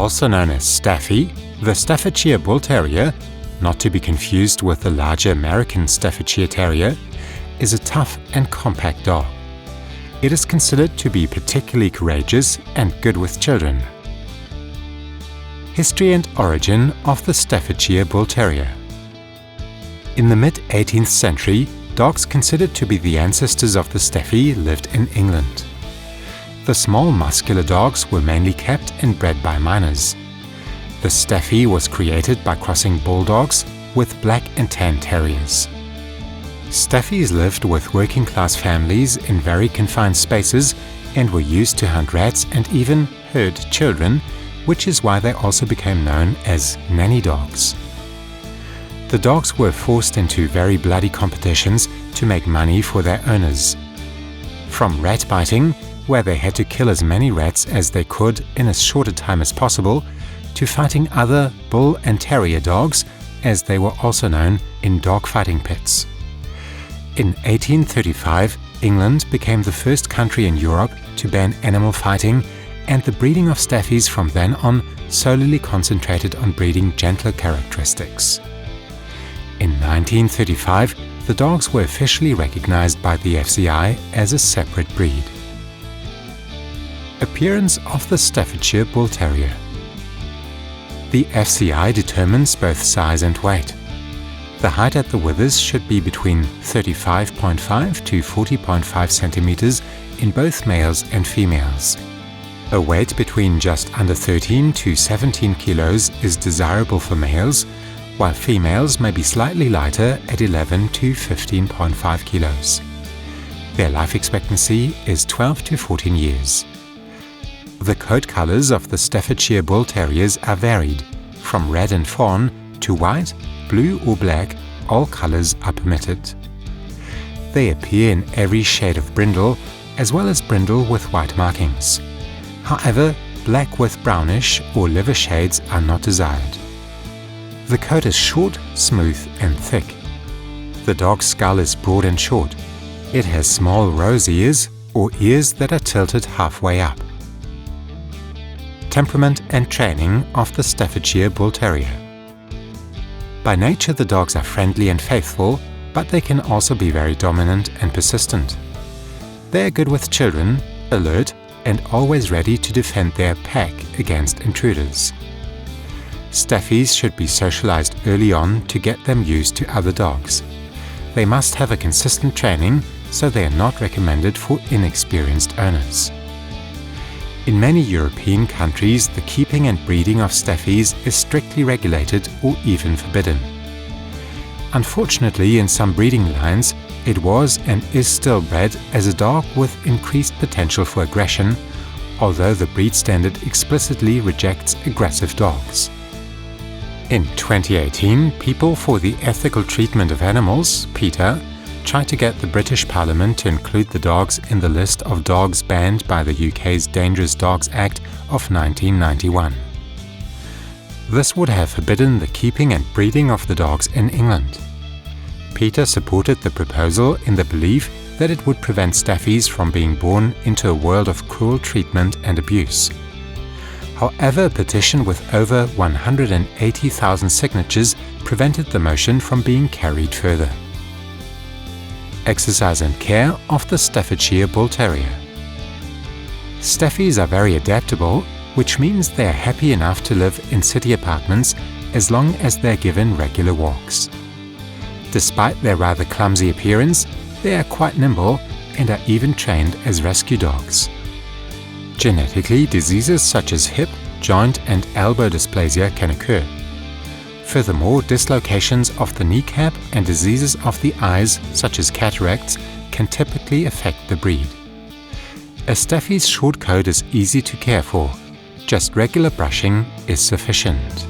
Also known as Staffy, the Staffordshire Bull Terrier, not to be confused with the larger American Staffordshire Terrier, is a tough and compact dog. It is considered to be particularly courageous and good with children. History and origin of the Staffordshire Bull Terrier. In the mid-18th century, dogs considered to be the ancestors of the Staffy lived in England. The small muscular dogs were mainly kept and bred by miners. The Staffy was created by crossing bulldogs with black and tan terriers. Staffies lived with working-class families in very confined spaces and were used to hunt rats and even herd children, which is why they also became known as nanny dogs. The dogs were forced into very bloody competitions to make money for their owners. From rat biting, where they had to kill as many rats as they could in as short a time as possible, to fighting other bull and terrier dogs, as they were also known, in dogfighting pits. In 1835, England became the first country in Europe to ban animal fighting, and the breeding of Staffies from then on solely concentrated on breeding gentler characteristics. In 1935, the dogs were officially recognized by the FCI as a separate breed. Appearance of the Staffordshire Bull Terrier. The FCI determines both size and weight. The height at the withers should be between 35.5 to 40.5 centimeters in both males and females. A weight between just under 13 to 17 kilos is desirable for males, while females may be slightly lighter at 11 to 15.5 kilos. Their life expectancy is 12 to 14 years. The coat colors of the Staffordshire Bull Terriers are varied, from red and fawn to white, blue or black. All colors are permitted. They appear in every shade of brindle, as well as brindle with white markings. However, black with brownish or liver shades are not desired. The coat is short, smooth and thick. The dog's skull is broad and short. It has small rose ears or ears that are tilted halfway up. Temperament and training of the Staffordshire Bull Terrier. By nature, the dogs are friendly and faithful, but they can also be very dominant and persistent. They are good with children, alert, and always ready to defend their pack against intruders. Staffies should be socialized early on to get them used to other dogs. They must have a consistent training, so they are not recommended for inexperienced owners. In many European countries, the keeping and breeding of Staffies is strictly regulated or even forbidden. Unfortunately, in some breeding lines, it was and is still bred as a dog with increased potential for aggression, although the breed standard explicitly rejects aggressive dogs. In 2018, People for the Ethical Treatment of Animals, PETA, tried to get the British Parliament to include the dogs in the list of dogs banned by the UK's Dangerous Dogs Act of 1991. This would have forbidden the keeping and breeding of the dogs in England. PETA supported the proposal in the belief that it would prevent Staffies from being born into a world of cruel treatment and abuse. However, a petition with over 180,000 signatures prevented the motion from being carried further. Exercise and care of the Staffordshire Bull Terrier. Staffies are very adaptable, which means they are happy enough to live in city apartments as long as they are given regular walks. Despite their rather clumsy appearance, they are quite nimble and are even trained as rescue dogs. Genetically, diseases such as hip, joint and elbow dysplasia can occur. Furthermore, dislocations of the kneecap and diseases of the eyes, such as cataracts, can typically affect the breed. A Staffy's short coat is easy to care for. Just regular brushing is sufficient.